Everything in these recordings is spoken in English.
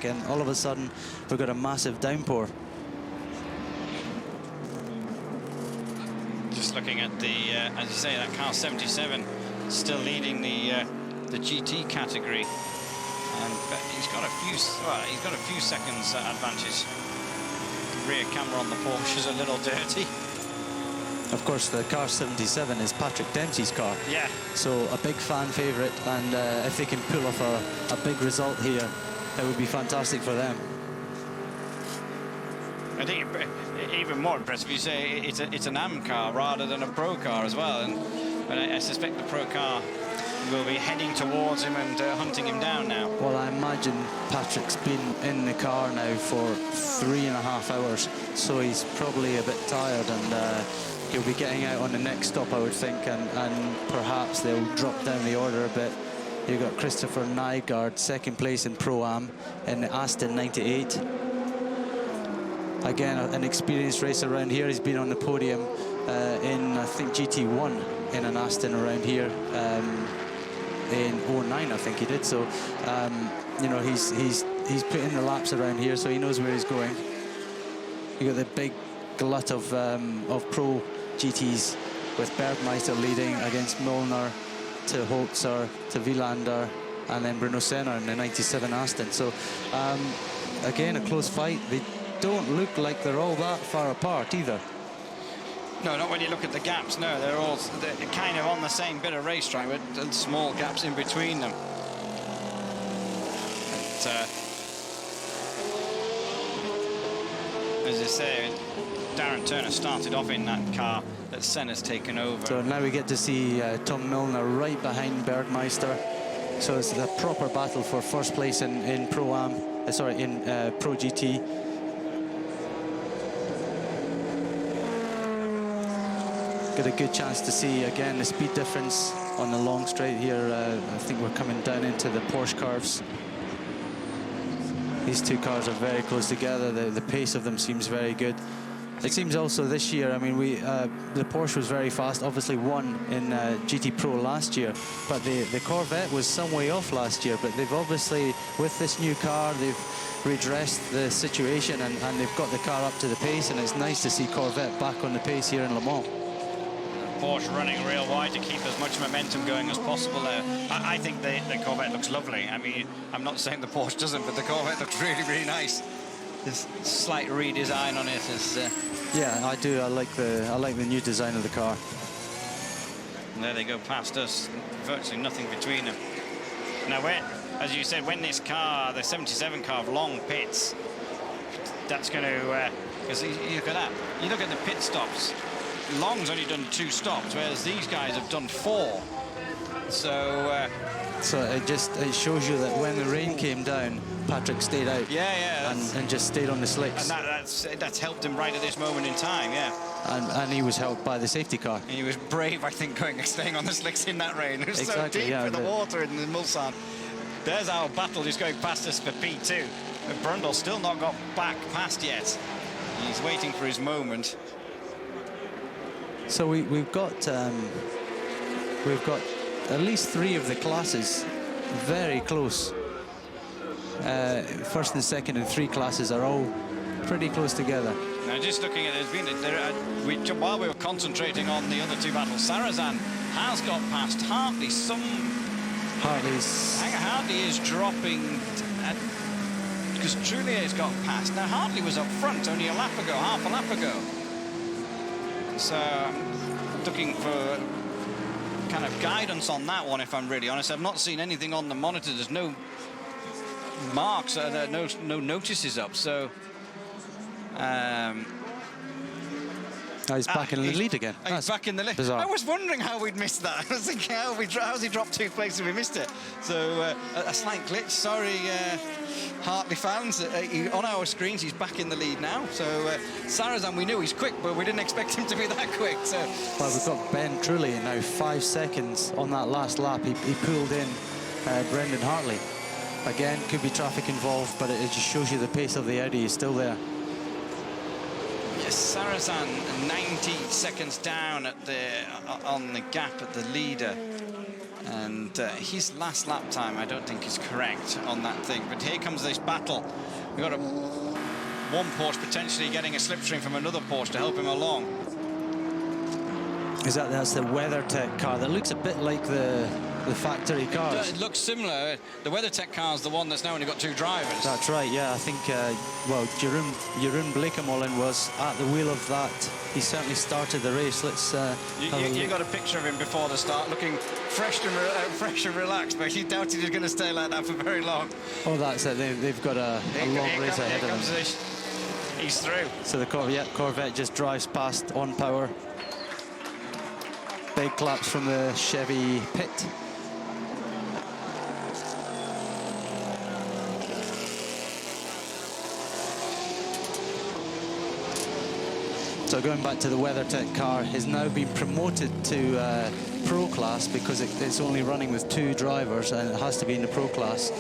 and all of a sudden we've got a massive downpour. Just looking at the, as you say, that car 77 still leading the GT category, and he's got a few seconds advantage. The rear camera on the Porsche is a little dirty. Of course, the car 77 is Patrick Dempsey's car. Yeah. So a big fan favourite, and if they can pull off a big result here, it would be fantastic for them. I think even more impressive, you say it's an AM car rather than a Pro car as well, and I suspect the Pro car will be heading towards him and hunting him down now. Well, I imagine Patrick's been in the car now for 3.5 hours, so he's probably a bit tired, and he'll be getting out on the next stop, I would think, and perhaps they'll drop down the order a bit. You've got Christopher Nygaard, second place in Pro-Am in the Aston 98. Again, an experienced racer around here. He's been on the podium in, I think, GT1 in an Aston around here in 09, I think he did. So, you know, he's put in the laps around here, so he knows where he's going. You got the big glut of Pro GTs with Bergmeister leading against Milner, to Holzer, to Wielander, and then Bruno Senna in the 97 Aston. So, again, a close fight. They don't look like they're all that far apart either. No, not when you look at the gaps. No, they're kind of on the same bit of racetrack with small gaps in between them. But, as I say, Darren Turner started off in that car that Senna's taken over. So now we get to see Tom Milner right behind Bergmeister. So it's a proper battle for first place in Pro-Am, in Pro GT. Get a good chance to see again the speed difference on the long straight here. I think we're coming down into the Porsche curves. These two cars are very close together. The pace of them seems very good. It seems also this year, I mean, the Porsche was very fast, obviously won in GT Pro last year, but the Corvette was some way off last year, but they've obviously, with this new car, they've redressed the situation, and they've got the car up to the pace, and it's nice to see Corvette back on the pace here in Le Mans. Porsche running real wide to keep as much momentum going as possible there. I think the Corvette looks lovely. I mean, I'm not saying the Porsche doesn't, but the Corvette looks really, really nice. This slight redesign on it is... Yeah, I do. I like the new design of the car. And there they go past us. Virtually nothing between them. Now, as you said, when this car, the 77 car, of long pits, that's going to... because you look at that. You look at the pit stops. Long's only done 2 stops, whereas these guys have done 4. So... So it shows you that when the rain came down, Patrick stayed out. Yeah, and just stayed on the slicks. And that's helped him right at this moment in time, yeah. And he was helped by the safety car. And he was brave, I think, staying on the slicks in that rain. It was exactly, so deep yeah, with the water in the Mulsanne. There's our battle just going past us for P2. But Brundle still not got back past yet. He's waiting for his moment. So we've got at least 3 of the classes very close. First and second and 3 classes are all pretty close together. Now, just looking at it, while we were concentrating on the other 2 battles, Sarrazin has got past Hartley. Hartley is dropping, because Trullier has got past. Now, Hartley was up front only half a lap ago. So, I'm looking for kind of guidance on that one, if I'm really honest. I've not seen anything on the monitor. There's no marks, no notices up. So he's back in the lead again. He's back in the lead. Bizarre. I was wondering how we'd missed that. I was thinking, how's he dropped 2 places? We missed it. So a slight glitch. Sorry, Hartley fans. On our screens, he's back in the lead now. So Sarrazin, we knew he's quick, but we didn't expect him to be that quick. So well, we've got Ben Trullier now 5 seconds on that last lap. He pulled in Brendan Hartley. Again, could be traffic involved, but it just shows you the pace of the Audi is still there. Yes, Sarrazin 90 seconds down on the gap at the leader. And his last lap time, I don't think is correct on that thing. But here comes this battle. We've got one Porsche potentially getting a slipstream from another Porsche to help him along. That's the WeatherTech car that looks a bit like the factory cars. It looks similar. The WeatherTech car is the one that's now only got 2 drivers. That's right, yeah. I think, well, Jeroen Bleekemolen was at the wheel of that. He certainly started the race. Let's you got a picture of him before the start, looking fresh and relaxed, but he doubted he was going to stay like that for very long. Oh, that's it. They've got a long race ahead of them. He's through. So the Corvette just drives past on power. Big claps from the Chevy pit. So going back to the WeatherTech car, has now been promoted to Pro Class because it's only running with 2 drivers and it has to be in the Pro Class.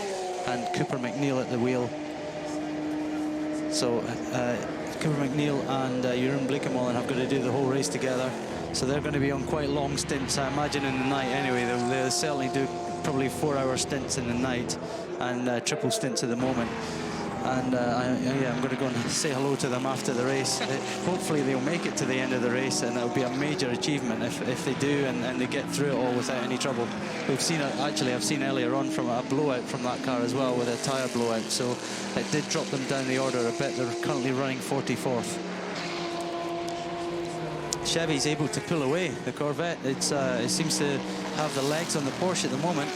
And Cooper McNeil at the wheel. So Cooper McNeil and Jeroen Bleekemolen have got to do the whole race together. So they're going to be on quite long stints, I imagine, in the night anyway. They'll certainly do probably 4-hour stints in the night and triple stints at the moment. And yeah, I'm going to go and say hello to them after the race. Hopefully they'll make it to the end of the race, and it'll be a major achievement if they do and they get through it all without any trouble. We've seen it, actually, I've seen earlier on from a blowout from that car as well, with a tyre blowout, so it did drop them down the order a bit. They're currently running 44th. Chevy's able to pull away the Corvette. It seems to have the legs on the Porsche at the moment.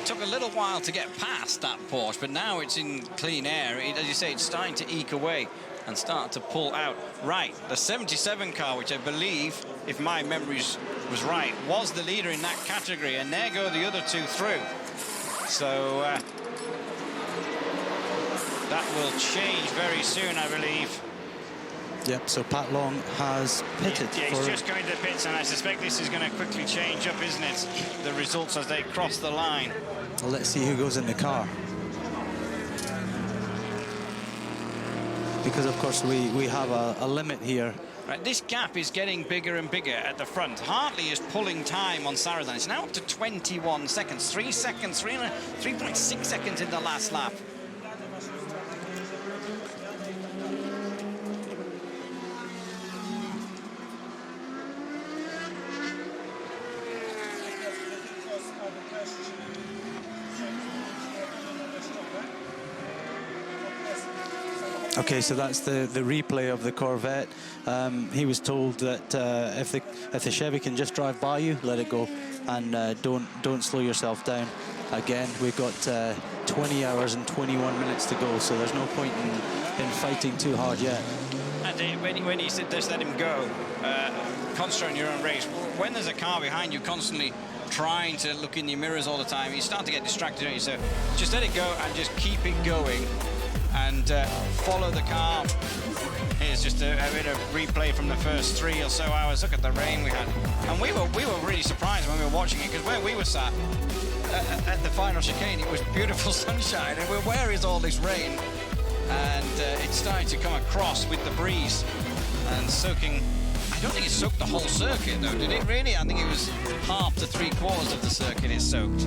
Took a little while to get past that Porsche, but now it's in clean air. As you say, it's starting to eke away and start to pull out. Right, the 77 car, which I believe, if my memory was right, was the leader in that category, and there go the other 2 through. So that will change very soon, I believe. Yep, so Pat Long has pitted. Yeah, he's just going to the pits, and I suspect this is going to quickly change up, isn't it? The results as they cross the line. Well, let's see who goes in the car. Because, of course, we have a limit here. Right, this gap is getting bigger and bigger at the front. Hartley is pulling time on Sarthe. It's now up to 21 seconds. 3 seconds, 3.6 seconds in the last lap. Okay, so that's the replay of the Corvette. He was told that if the Chevy can just drive by you, let it go, and don't slow yourself down. Again, we've got 20 hours and 21 minutes to go, so there's no point in fighting too hard yet. And when he said just let him go, concentrate on your own race. When there's a car behind you constantly trying to look in your mirrors all the time, you start to get distracted, don't you? So just let it go and just keep it going. And follow the car. Here's just a bit of replay from the first 3 or so hours. Look at the rain we had, and we were really surprised when we were watching it, because where we were sat at the final chicane, it was beautiful sunshine, and where is all this rain? And it's starting to come across with the breeze and soaking. I don't think it soaked the whole circuit, though, did it really? I think it was half to 3/4 of the circuit it soaked.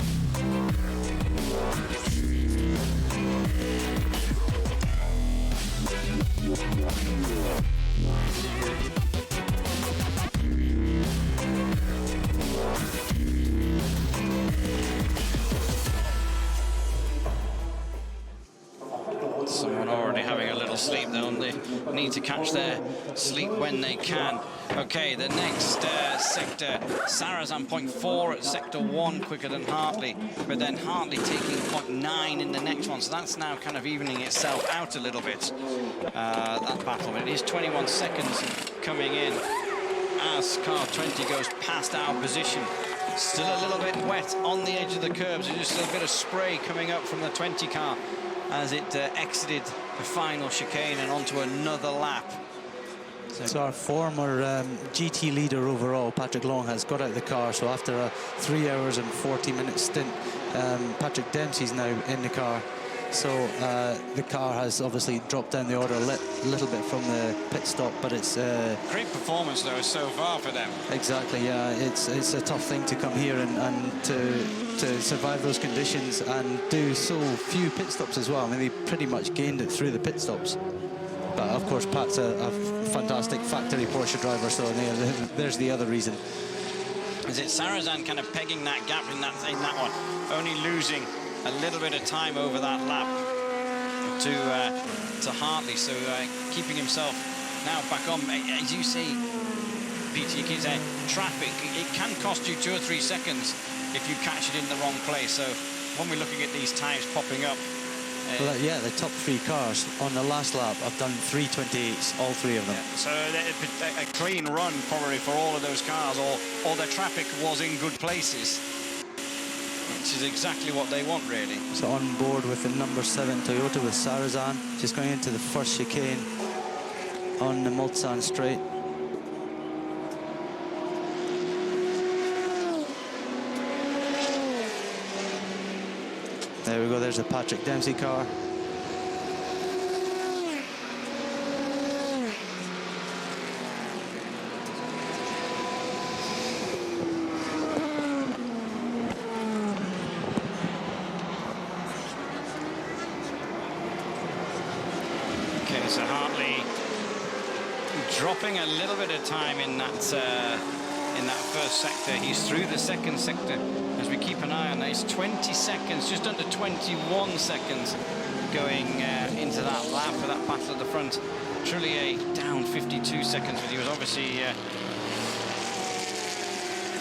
Someone already having a little sleep. They'll need to catch their sleep when they can. Okay, the next sector, Sarah's on 0.4 at sector 1, quicker than Hartley, but then Hartley taking 0.9 in the next one, so that's now kind of evening itself out a little bit, that battle. But it is 21 seconds coming in as car 20 goes past our position. Still a little bit wet on the edge of the curbs, and just a bit of spray coming up from the 20 car as it exited the final chicane and onto another lap. So our former GT leader overall, Patrick Long, has got out of the car. So after a 3 hours and 40 minute stint, Patrick Dempsey's now in the car. So the car has obviously dropped down the order a little bit from the pit stop, but it's great performance though so far for them. Exactly, yeah. It's a tough thing to come here and to survive those conditions and do so few pit stops as well. I mean, they pretty much gained it through the pit stops. But of course, Pat's a fantastic factory Porsche driver, so there's the other reason. Is it Sarrazin kind of pegging that gap in that one, only losing a little bit of time over that lap to Hartley, so keeping himself now back on. As you see, Peter, you keep saying traffic, it can cost you 2 or 3 seconds if you catch it in the wrong place. So when we're looking at these times popping up, well, yeah, the top 3 cars on the last lap have done 3:28s, all 3 of them. Yeah, so a clean run probably for all of those cars, or the traffic was in good places, which is exactly what they want, really. So on board with the number 7 Toyota with Sarrazin, just going into the first chicane on the Mulsanne straight. There we go, there's the Patrick Dempsey car. Okay, so Hartley dropping a little bit of time in that first sector. He's through the second sector. As we keep an eye on that, it's 20 seconds, just under 21 seconds going into that lap for that battle at the front. Truly down 52 seconds, but he was obviously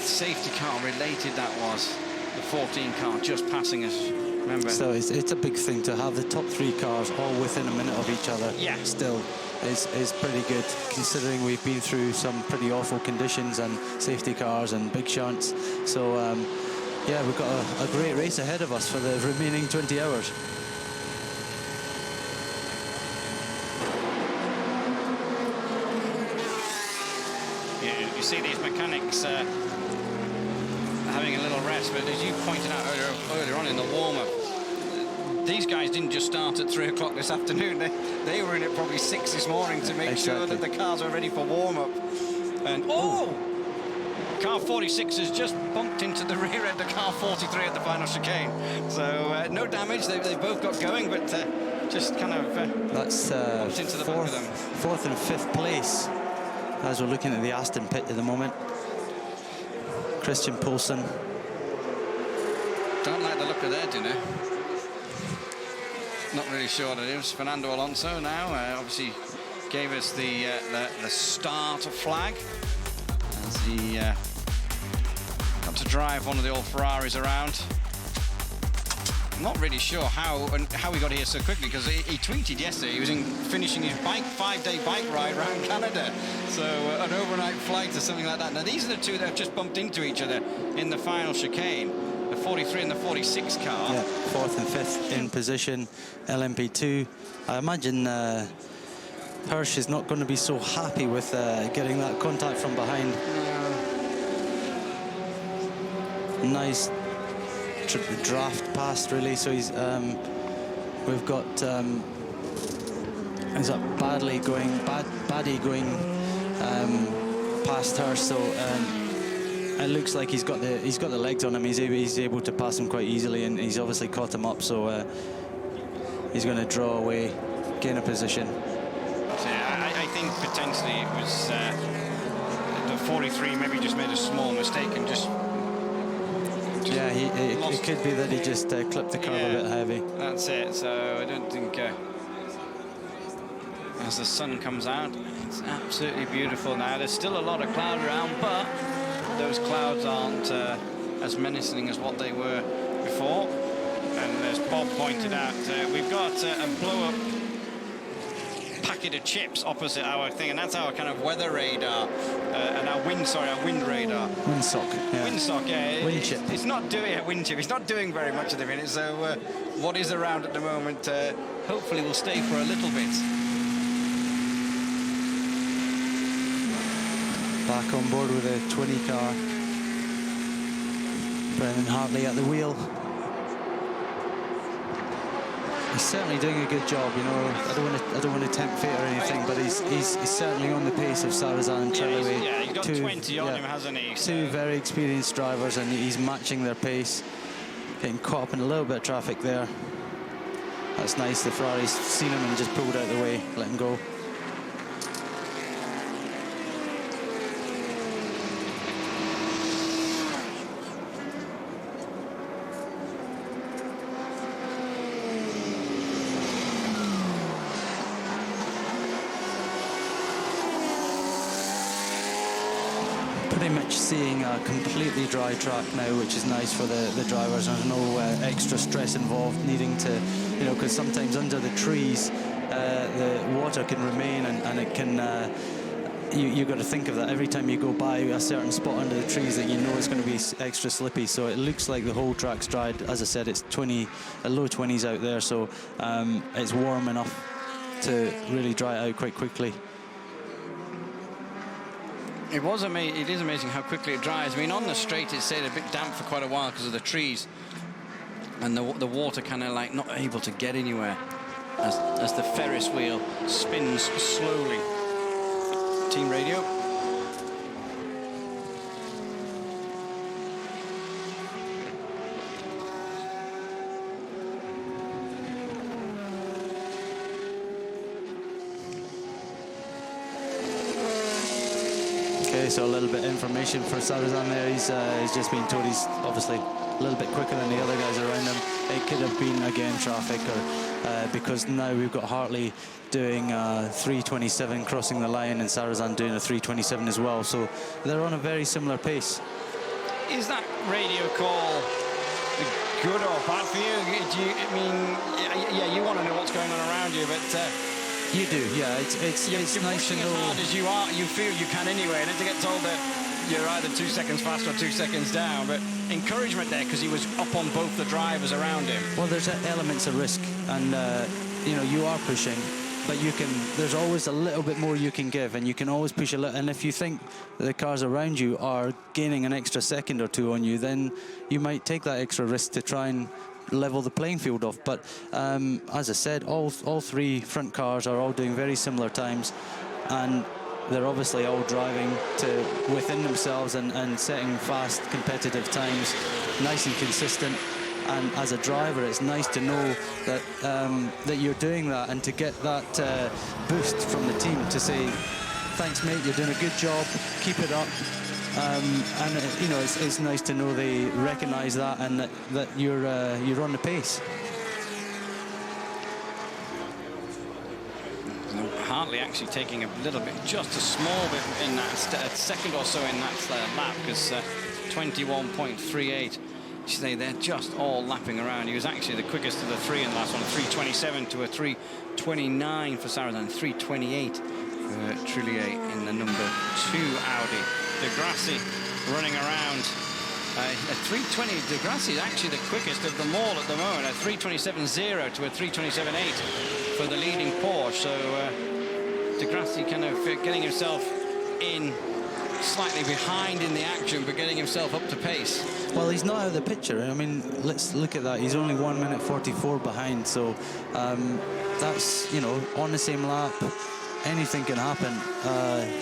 safety car related. That was the 14 car just passing us, remember? So it's a big thing to have the top 3 cars all within a minute of each other. Yeah. Still is pretty good, considering we've been through some pretty awful conditions and safety cars and big shunts. So yeah, we've got a great race ahead of us for the remaining 20 hours. Yeah, you see these mechanics having a little rest, but as you pointed out earlier on in the warm-up, these guys didn't just start at 3 o'clock this afternoon. They were in at probably 6 this morning to make sure that the cars are ready for warm-up. And car 46 has just bumped into the rear end of car 43 at the final chicane. So no damage. They both got going, but just kind of that's bumped into the back of them. 4th and 5th place as we're looking at the Aston pit at the moment. Christian Poulsen. Don't like the look of their dinner. Not really sure what it is. Fernando Alonso now obviously gave us the start flag as he got to drive one of the old Ferraris around. I'm not really sure how he got here so quickly, because he tweeted yesterday he was finishing his 5-day bike ride around Canada, so an overnight flight or something like that. Now these are the 2 that have just bumped into each other in the final chicane. The 43 and the 46 car. Yeah, 4th and 5th in position, LMP2. I imagine Hirsch is not going to be so happy with getting that contact from behind. Nice draft past, really. So he's we've got is that Baddie going past Hirsch. So it looks like he's got the legs on him. He's able to pass him quite easily, and he's obviously caught him up. So he's going to draw away, gain a position. So I think potentially it was the 43 maybe just made a small mistake and just yeah, it could be that he just clipped the curve a bit heavy. That's it. So I don't think as the sun comes out, it's absolutely beautiful now. There's still a lot of cloud around, but those clouds aren't as menacing as what they were before. And as Bob pointed out, we've got a blow-up packet of chips opposite our thing, and that's our kind of weather radar and our wind radar. Windsock. Yeah. Windsock, yeah. Wind chip. It's not doing a wind chip. It's not doing very much at the minute. So what is around at the moment, hopefully will stay for a little bit. Back on board with a 20 car. Brendan Hartley at the wheel. He's certainly doing a good job, you know. I don't want to tempt fate or anything, but he's certainly on the pace of Sarthe and Trelaway. Yeah, he's got 20 on him, hasn't he? Two very experienced drivers, and he's matching their pace. Getting caught up in a little bit of traffic there. That's nice. The Ferrari's seen him and just pulled out of the way, let him go. Pretty much seeing a completely dry track now, which is nice for the drivers. There's no extra stress involved needing to, you know, because sometimes under the trees the water can remain, and it can you've got to think of that every time you go by a certain spot under the trees that you know it's going to be extra slippy. So it looks like the whole track's dried. As I said, it's low 20s out there, so it's warm enough to really dry it out quite quickly. It is amazing how quickly it dries. I mean, on the straight it stayed a bit damp for quite a while because of the trees, and the water kind of like not able to get anywhere as the Ferris wheel spins slowly. Team radio. Okay, so a little bit of information for Sarthe there. He's just been told he's obviously a little bit quicker than the other guys around him. It could have been, again, traffic, or because now we've got Hartley doing 3:27 crossing the line, and Sarthe doing a 3:27 as well. So they're on a very similar pace. Is that radio call good or bad for you? I mean, yeah, you want to know what's going on around you, but you do, yeah. It's nice to know. As hard as you are, you feel you can anyway, and to get told that you're either 2 seconds faster or 2 seconds down, but encouragement there because he was up on both the drivers around him. Well, there's elements of risk, and you know, you are pushing, but there's always a little bit more you can give, and you can always push a little. And if you think the cars around you are gaining an extra second or two on you, then you might take that extra risk to try and level the playing field off. But as I said, all three front cars are all doing very similar times, and they're obviously all driving to within themselves and setting fast competitive times, nice and consistent. And as a driver, it's nice to know that that you're doing that, and to get that boost from the team to say, thanks mate, you're doing a good job, keep it up. And you know, it's nice to know they recognise that, and that you're on the pace. Hartley actually taking a little bit, just a small bit in that second or so in that lap, because 21.38. You say they're just all lapping around. He was actually the quickest of the three in the last one, a 3:27 to a 3:29 for Sarthe, and 3:28 for Trelaway in the number 2 Audi. Degrassi running around at 3:20. Degrassi is actually the quickest of them all at the moment, at 3:27.0 to a 3:27.8 for the leading Porsche. So Degrassi kind of getting himself in slightly behind in the action, but getting himself up to pace. Well, he's not out of the picture. I mean, let's look at that. He's only 1 minute 44 behind, so that's, you know, on the same lap. Anything can happen.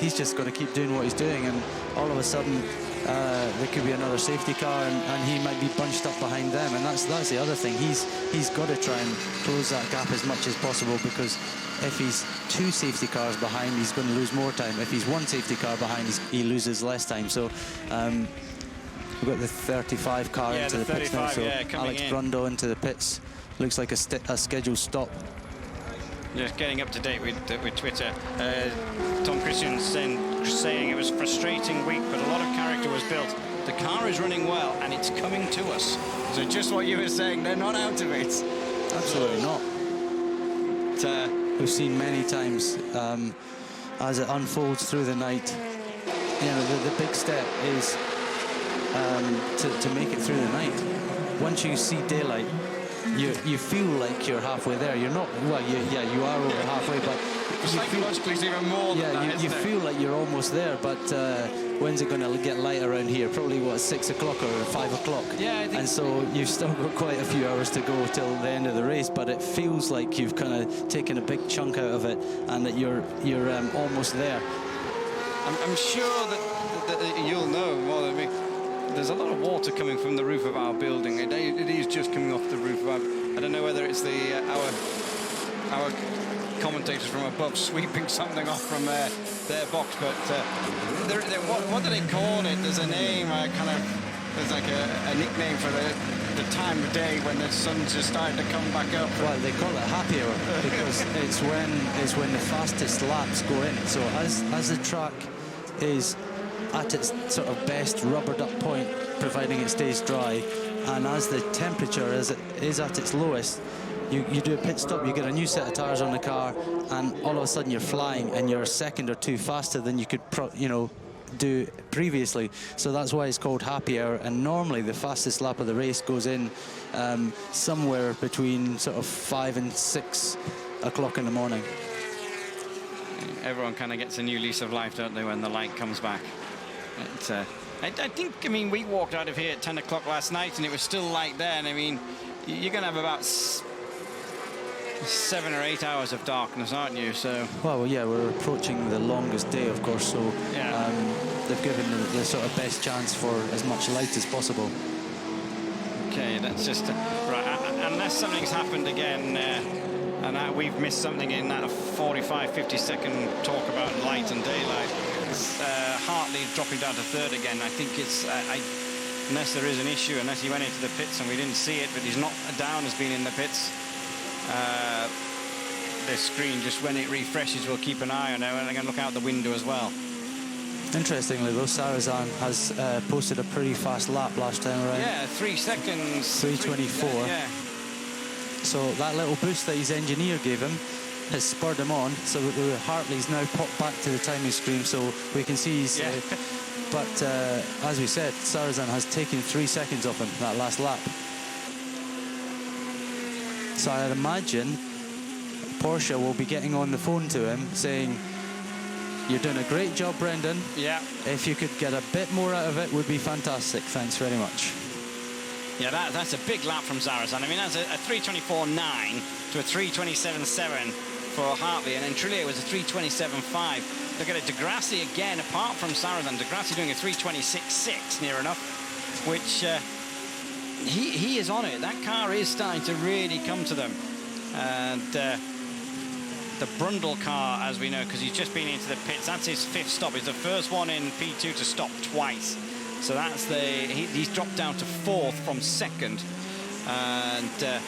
He's just got to keep doing what he's doing, and all of a sudden there could be another safety car, and he might be bunched up behind them. And that's the other thing. He's got to try and close that gap as much as possible, because if he's 2 safety cars behind, he's going to lose more time. If he's 1 safety car behind, he loses less time. So we've got the 35 car into the pits now. So Alex Brundle into the pits. Looks like a scheduled stop. Just getting up to date with Twitter. Tom Christiansen saying it was a frustrating week, but a lot of character was built. The car is running well, and it's coming to us. So just what you were saying, they're not out of it. Absolutely not. We've seen many times as it unfolds through the night. You know, the big step is to make it through the night. Once you see daylight, you feel like you're halfway there. You're not. Well, you are over halfway, but psychologically it's even more than that, you feel like you're almost there. But when's it going to get light around here? Probably, what, 6 o'clock or 5 o'clock? Yeah, I think. And so you've still got quite a few hours to go till the end of the race, but it feels like you've kind of taken a big chunk out of it and that you're almost there. I'm sure that you'll know more than me. There's a lot of water coming from the roof of our building. It is just coming off the roof of our... I don't know whether it's our commentators from above sweeping something off from their box, but what do they call it? There's a name, there's like a nickname for the time of day when the sun's just starting to come back up. Well, they call it happy hour because it's when the fastest laps go in. So as the track is at its sort of best rubbered up point, providing it stays dry, and as the temperature is at its lowest, you do a pit stop, you get a new set of tires on the car, and all of a sudden you're flying and you're a second or two faster than you could do previously. So that's why it's called happy hour, and normally the fastest lap of the race goes in somewhere between sort of 5 and 6 o'clock in the morning. Everyone kind of gets a new lease of life, don't they, when the light comes back. I think, I mean, we walked out of here at 10 o'clock last night and it was still light there, and I mean, you're going to have about 7 or 8 hours of darkness, aren't you? So. Well, yeah, we're approaching the longest day, of course, so yeah. They've given the sort of best chance for as much light as possible. Okay, that's just right. Unless something's happened again, and we've missed something in that 45-50-second talk about light and daylight. Hartley dropping down to third again. I think it's unless there is an issue, unless he went into the pits and we didn't see it, but he's not down, has been in the pits. This screen, just when it refreshes, we'll keep an eye on it, and I'm going to look out the window as well. Interestingly, though, Sarthe has posted a pretty fast lap last time around. Yeah, 3 seconds. 3:24. Yeah. So that little boost that his engineer gave him has spurred him on. So Hartley's now popped back to the timing screen, so we can see he's... Yeah. But as we said, Sarthe has taken 3 seconds off him that last lap. So I'd imagine Porsche will be getting on the phone to him saying, "You're doing a great job, Brendan. Yeah. If you could get a bit more out of it, would be fantastic. Thanks very much." Yeah, that's a big lap from Sarthe. I mean, that's a 3:24.9 to a 3:27.7 for Hartley, and then Trullier was a 3:27.5. Look at it, Degrassi again, apart from Sarthe, and Degrassi doing a 3:26.6 near enough, which he is on it. That car is starting to really come to them. And the Brundle car, as we know, because he's just been into the pits, that's his 5th stop. He's the first one in P2 to stop twice. So that's he's dropped down to 4th from 2nd. And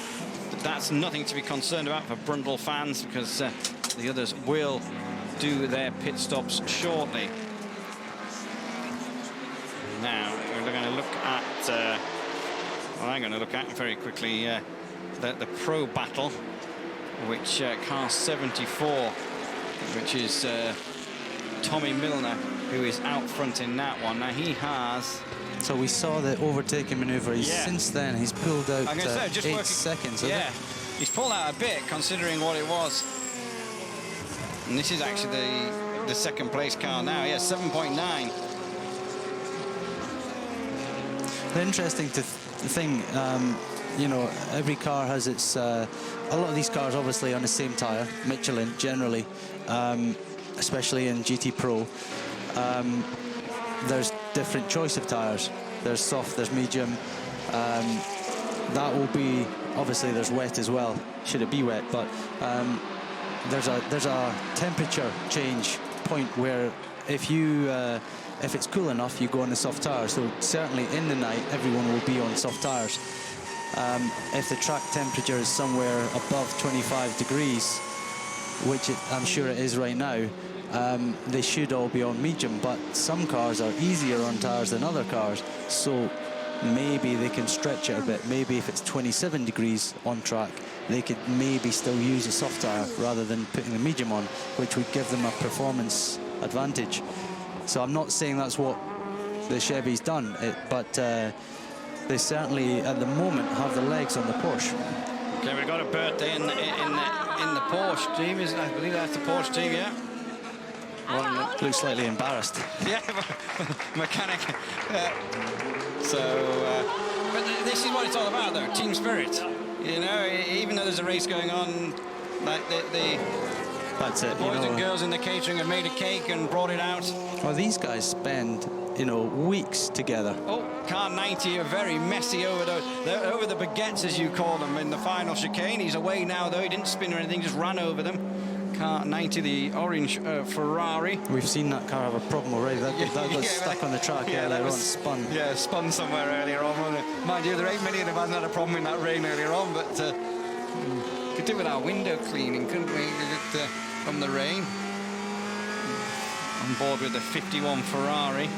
that's nothing to be concerned about for Brundle fans, because the others will do their pit stops shortly. Now, we're going to look at... I'm going to look at very quickly the Pro Battle, which car 74, which is Tommy Milner, who is out front in that one. Now he has... So we saw the overtaking manoeuvre. Since then, he's pulled out 8 seconds. Yeah, he's pulled out a bit, considering what it was. And this is actually the 2nd place car now. Yeah, 7.9. The interesting thing, you know, every car has its... a lot of these cars obviously on the same tyre, Michelin generally, especially in GT Pro. There's different choice of tyres. There's soft, there's medium. That will be... Obviously there's wet as well, should it be wet, but there's a temperature change point where if it's cool enough, you go on the soft tyres. So certainly in the night, everyone will be on soft tyres. If the track temperature is somewhere above 25 degrees, which I'm sure it is right now, they should all be on medium, but some cars are easier on tyres than other cars, so maybe they can stretch it a bit. Maybe if it's 27 degrees on track, they could maybe still use a soft tyre rather than putting the medium on, which would give them a performance advantage. So I'm not saying that's what the Chevy's done, but they certainly, at the moment, have the legs on the Porsche. Okay, we've got a birthday in the Porsche team. I believe that's the Porsche team, yeah. Looks slightly embarrassed. Yeah, mechanic. But this is what it's all about, though, team spirit. You know, even though there's a race going on, like That's it. boys and girls in the catering have made a cake and brought it out. Well, these guys spend, weeks together. Oh, car 90 are very messy over the baguettes, as you call them, in the final chicane. He's away now, though. He didn't spin or anything, just ran over them. Car 90, the orange Ferrari. We've seen that car have a problem already. That got stuck on the track earlier on, spun. Yeah, spun somewhere earlier on. Mind you, there ain't many of them had a problem in that rain earlier on, but could do with our window cleaning, couldn't we, from the rain. On board with the 51 Ferrari.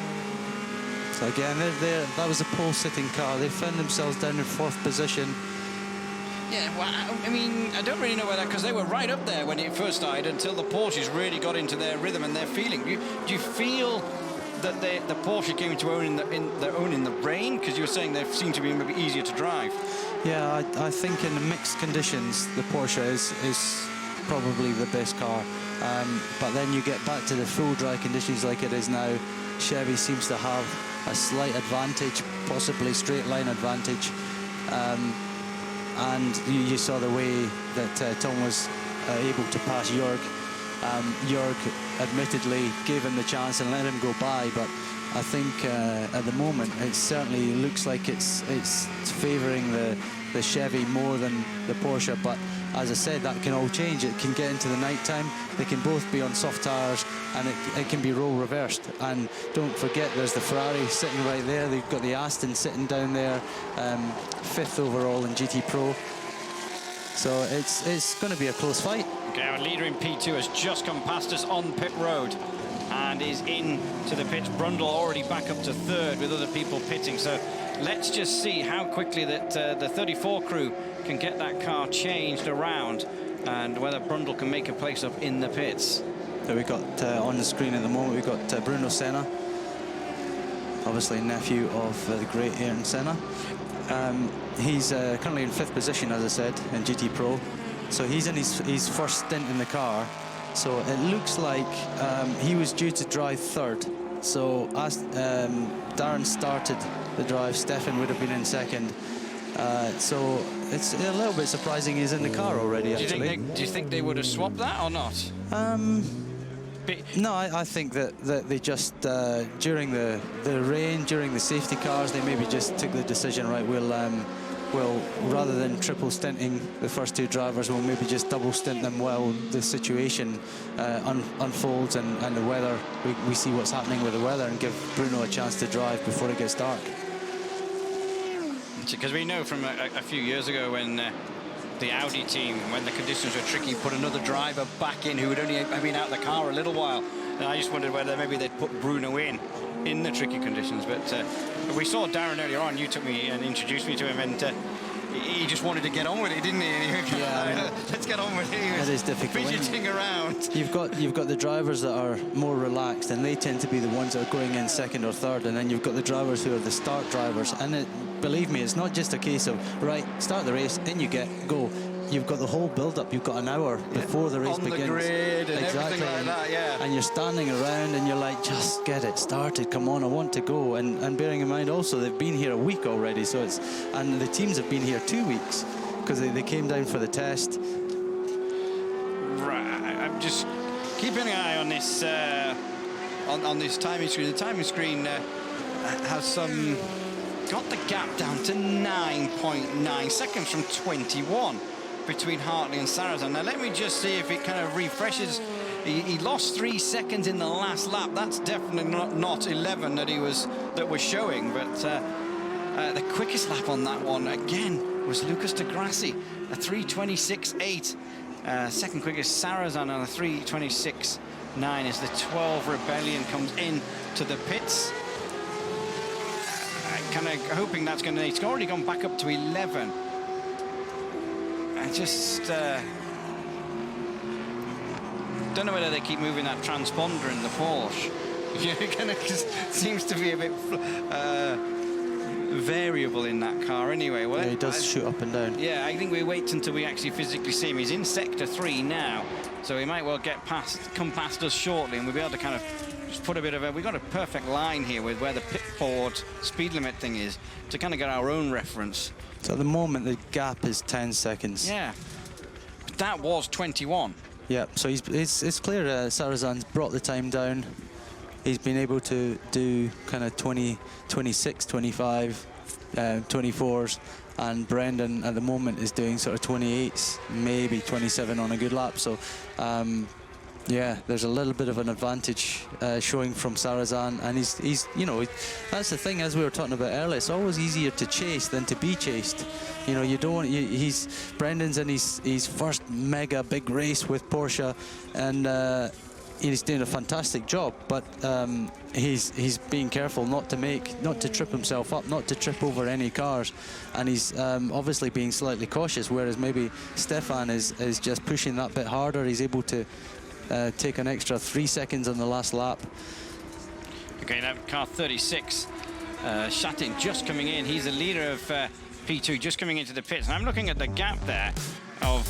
So again, that was a pole-sitting car. They found themselves down in 4th position. Yeah, well, I mean, I don't really know whether, because they were right up there when it first started until the Porsches really got into their rhythm and their feeling. Do you feel that the Porsche came to own their own in the rain? Because you were saying they seem to be maybe easier to drive. Yeah, I think in the mixed conditions, the Porsche is probably the best car. But then you get back to the full dry conditions like it is now. Chevy seems to have a slight advantage, possibly straight line advantage. And you saw the way that Tom was able to pass Jörg. Jörg admittedly gave him the chance and let him go by, but I think at the moment it certainly looks like it's favouring the Chevy more than the Porsche. But as I said, that can all change. It can get into the night time. They can both be on soft tyres, and it can be role reversed. And don't forget, there's the Ferrari sitting right there. They've got the Aston sitting down there, 5th overall in GT Pro. So it's going to be a close fight. Okay, our leader in P2 has just come past us on pit road and is in to the pits. Brundle already back up to 3rd with other people pitting. So let's just see how quickly that the 34 crew can get that car changed around and whether Brundle can make a place up in the pits. So we've got on the screen at the moment, we've got Bruno Senna, obviously nephew of the great Ayrton Senna. He's currently in 5th position, as I said, in GT Pro. So he's in his first stint in the car. So it looks like he was due to drive 3rd. So as Darren started the drive, Stefan would have been in 2nd. So it's a little bit surprising he's in the car already, actually. Do you think they would have swapped that or not? No, I think that they just, during the rain, during the safety cars, they maybe just took the decision, right, we'll rather than triple stinting the first 2 drivers, we'll maybe just double stint them while the situation unfolds and the weather, we see what's happening with the weather, and give Bruno a chance to drive before it gets dark. Because we know from a few years ago when the Audi team, when the conditions were tricky, put another driver back in who had only been out of the car a little while. And I just wondered whether maybe they'd put Bruno in the tricky conditions. But we saw Darren earlier on. You took me and introduced me to him, and he just wanted to get on with it, didn't he? Yeah, let's get on with it. He was it is difficult, fidgeting around. You've got the drivers that are more relaxed, and they tend to be the ones that are going in 2nd or 3rd, and then you've got the drivers who are the start drivers. And believe me, it's not just a case of, right, start the race, in you get, go. You've got the whole build-up. You've got an hour before the race begins. On the grid and everything like that, yeah. And you're standing around and you're like, just get it started. Come on, I want to go. And bearing in mind also, they've been here a week already. So and the teams have been here 2 weeks because they came down for the test. Right, I'm just keeping an eye on this on this timing screen. The timing screen has got the gap down to 9.9 seconds from 21 between Hartley and Sarthe. Now let me just see if it kind of refreshes. He lost 3 seconds in the last lap. That's definitely not 11 that was showing, but the quickest lap on that one again was Lucas de Grassi, a 3:26.8. Second quickest Sarrazin on a 3:26.9 as the 12 Rebellion comes in to the pits. Kind of hoping that's going to... It's already gone back up to 11. I just... don't know whether they keep moving that transponder in the Porsche. It kind of just seems to be a bit variable in that car anyway. Well, yeah, he does shoot up and down. Yeah, I think we wait until we actually physically see him. He's in Sector 3 now. So he might well come past us shortly, and we'll be able to kind of just put a bit of we've got a perfect line here with where the pit board speed limit thing is to kind of get our own reference. So at the moment, the gap is 10 seconds. Yeah. But that was 21. Yeah, so it's clear Sarrazan's brought the time down. He's been able to do kind of 20, 26, 25, 24s, and Brendan at the moment is doing sort of 28s, maybe 27 on a good lap. So, yeah, there's a little bit of an advantage showing from Sarrazan, and he's you know, that's the thing, as we were talking about earlier, it's always easier to chase than to be chased. You know, you don't. Brendan's in his first mega big race with Porsche, and he's doing a fantastic job, but he's being careful not to trip himself up, not to trip over any cars, and he's obviously being slightly cautious, whereas maybe Stefan is just pushing that bit harder. He's able to take an extra 3 seconds on the last lap. Okay, now car 36, Sarthe just coming in. He's the leader of P2, just coming into the pits. And I'm looking at the gap there of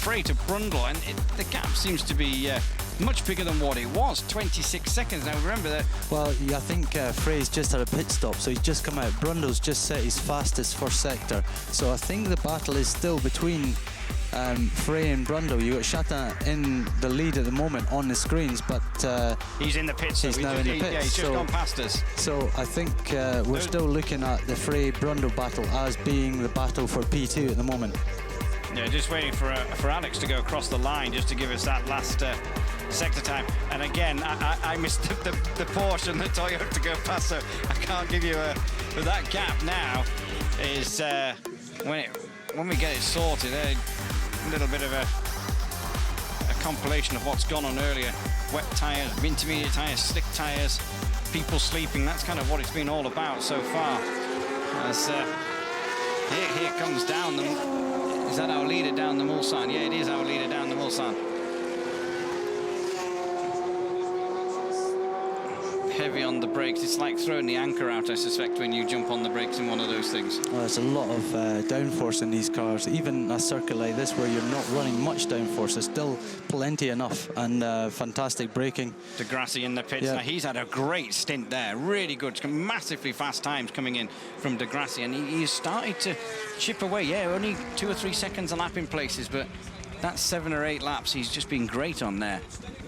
Frey to Brundle, and the gap seems to be much bigger than what it was, 26 seconds. Now remember that. Well, yeah, I think Frey's just had a pit stop, so he's just come out. Brundle's just set his fastest first sector, so I think the battle is still between Frey and Brundle. You got Sarthe in the lead at the moment on the screens, but he's in the pits. He's now in the pits. Yeah, he's just gone past us. So I think we're still looking at the Frey-Brundle battle as being the battle for P2 at the moment. Yeah, just waiting for Alex to go across the line just to give us that last sector time. And again, I missed the Porsche and the Toyota to go past, so I can't give you but that gap now is when we get it sorted, a little bit of a compilation of what's gone on earlier. Wet tyres, intermediate tyres, slick tyres, people sleeping. That's kind of what it's been all about so far. As here comes down the. Is that our leader down the Mulsanne? Yeah, it is our leader down the Mulsanne. Heavy on the brakes. It's like throwing the anchor out, I suspect, when you jump on the brakes in one of those things. Well, there's a lot of downforce in these cars. Even a circuit like this where you're not running much downforce, there's still plenty enough, and fantastic braking. De Grassi in the pits. Yeah. Now, he's had a great stint there. Really good. Massively fast times coming in from De Grassi, and he's started to chip away. Yeah, only 2 or 3 seconds a lap in places, but that's 7 or 8 laps. He's just been great on there.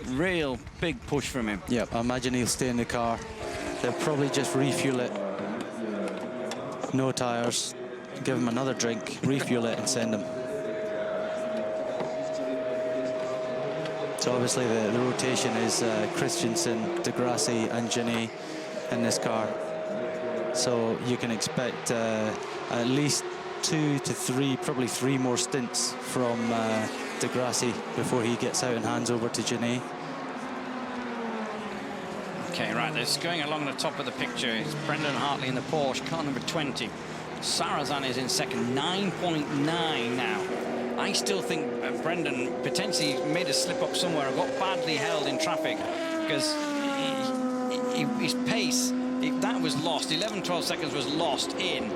Real big push from him. Yeah, I imagine he'll stay in the car. They'll probably just refuel it. No tyres. Give him another drink, refuel it, and send him. So obviously the rotation is Christensen, De Grassi, and Genet in this car. So you can expect at least 2 to 3, probably 3 more stints from De Grassi before he gets out and hands over to Genet. Okay, right, this going along the top of the picture is Brendan Hartley in the Porsche, car number 20. Sarrazan is in second, 9.9 now. I still think Brendan potentially made a slip up somewhere and got badly held in traffic because his pace, that was lost. 11-12 seconds was lost in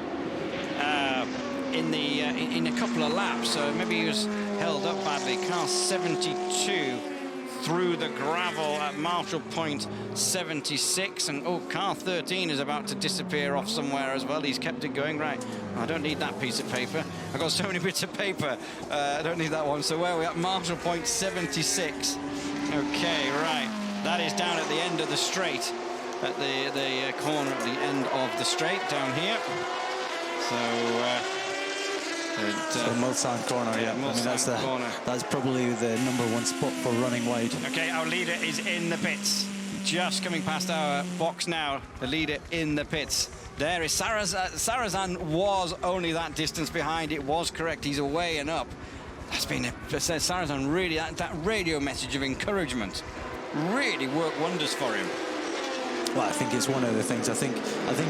a couple of laps, so maybe he was held up badly. Car 72 through the gravel at Marshall Point 76, and car 13 is about to disappear off somewhere as well. He's kept it going. Right, I don't need that piece of paper. I've got so many bits of paper. I don't need that one. So where are we at? Marshall Point 76. Okay, right. That is down at the end of the straight, at the corner at the end of the straight down here. So Mulsanne corner, yeah. Mulsanne corner. That's probably the #1 spot for running wide. Okay, our leader is in the pits. Just coming past our box now, the leader in the pits. There is Sarrazan was only that distance behind. It was correct. He's away and up. That's been Sarrazan really, that radio message of encouragement really worked wonders for him. Well, I think it's one of the things. I think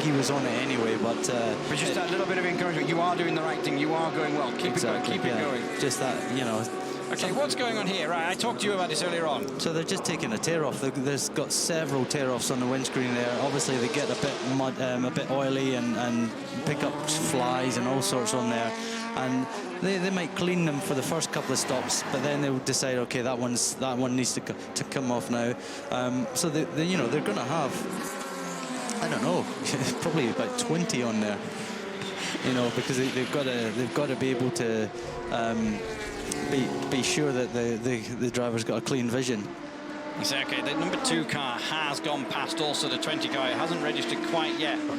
he was on it anyway, but just that little bit of encouragement. You are doing the right thing. You are going well. Keep it going. Keep it going. Just that, you know, Okay, what's going on here? Right, I talked to you about this earlier on. So they're just taking a tear off. There's got several tear offs on the windscreen there. Obviously, they get a bit mud, a bit oily, and pick up flies and all sorts on there. And they might clean them for the first couple of stops, but then they'll decide, okay, that one needs to come off now. So they're going to have, I don't know, probably about 20 on there. Because they've got to be able to be sure that the driver's got a clean vision. You say, okay, the number 2 car has gone past also the 20 car. It hasn't registered quite yet, but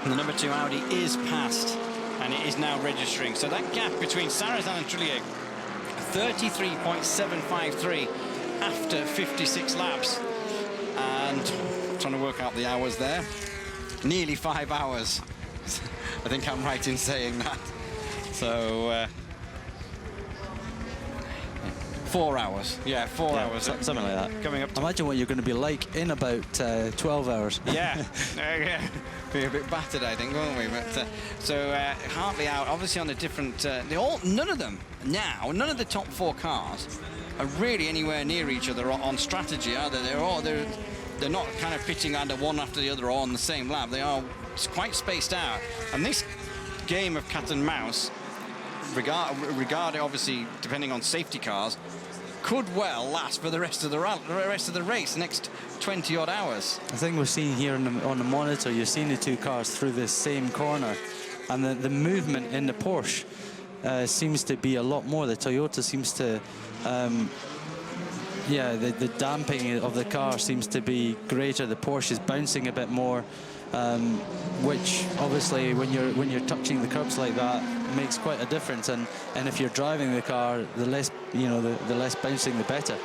the number 2 Audi is past, and it is now registering. So that gap between Sarthe and Trillier, 33.753 after 56 laps. And trying to work out the hours there. Nearly 5 hours. I think I'm right in saying that. So 4 hours. Yeah, 4 hours. Something like that. Coming up. Imagine what you're going to be like in about 12 hours. Yeah. Be a bit battered, I think, won't we? But so Hartley out, obviously on a different. None of them now. None of the top 4 cars are really anywhere near each other on strategy, are they? They're not kind of pitting under one after the other or on the same lap. They are quite spaced out. And this game of cat and mouse, regarding obviously depending on safety cars, could well last for the rest of the race, the next 20 odd hours. I think we're seeing here on the monitor, you're seeing the 2 cars through this same corner, and the movement in the Porsche seems to be a lot more. The Toyota seems to the damping of the car seems to be greater. The Porsche is bouncing a bit more, which obviously when you're touching the curbs like that makes quite a difference. And if you're driving the car, the less the less bouncing, the better.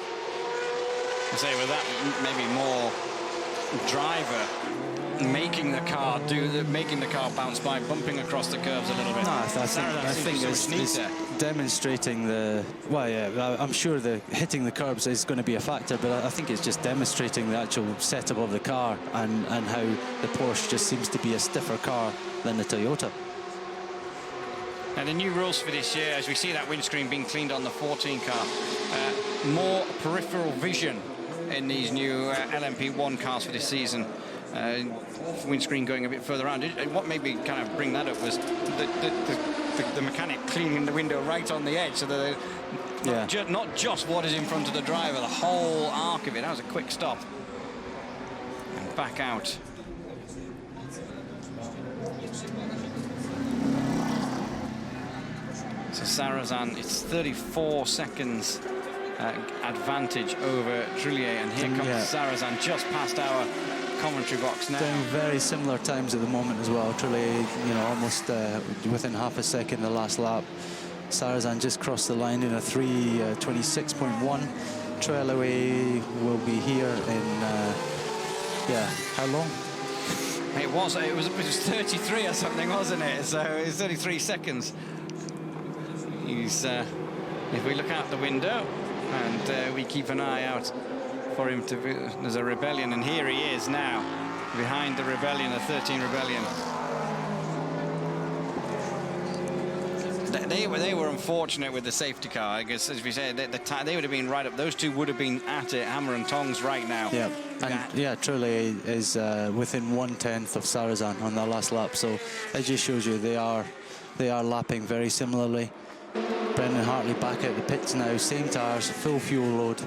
I say with that, maybe more driver making the car bounce by bumping across the curves a little bit. No, I think it's demonstrating I'm sure the hitting the curbs is going to be a factor, but I think it's just demonstrating the actual setup of the car and how the Porsche just seems to be a stiffer car than the Toyota. Now the new rules for this year, as we see that windscreen being cleaned on the 14 car, more peripheral vision in these new LMP1 cars for this season. Windscreen going a bit further around. What made me kind of bring that up was the mechanic cleaning the window right on the edge, so that not just what is in front of the driver, the whole arc of it. That was a quick stop. And back out. So Sarrazin, it's 34 seconds advantage over Trillier, and here comes Sarrazin just past our commentary box now. Doing very similar times at the moment as well. Trillier, almost within half a second the last lap. Sarrazin just crossed the line in a 3:26.1. Trailaway will be here in how long? It was 33 or something, wasn't it? So it's 33 seconds. He's if we look out the window and we keep an eye out for him to be, there's a rebellion, and here he is now behind the rebellion, the 13 rebellion. They were unfortunate with the safety car. I guess, as we said, they would have been right up. Those two would have been at it, hammer and tongs right now. Yeah, and Trillier is within 1/10 of Sarrazin on that last lap. So it just shows you they are lapping very similarly. Brendan Hartley back out the pits now, same tyres, full fuel load.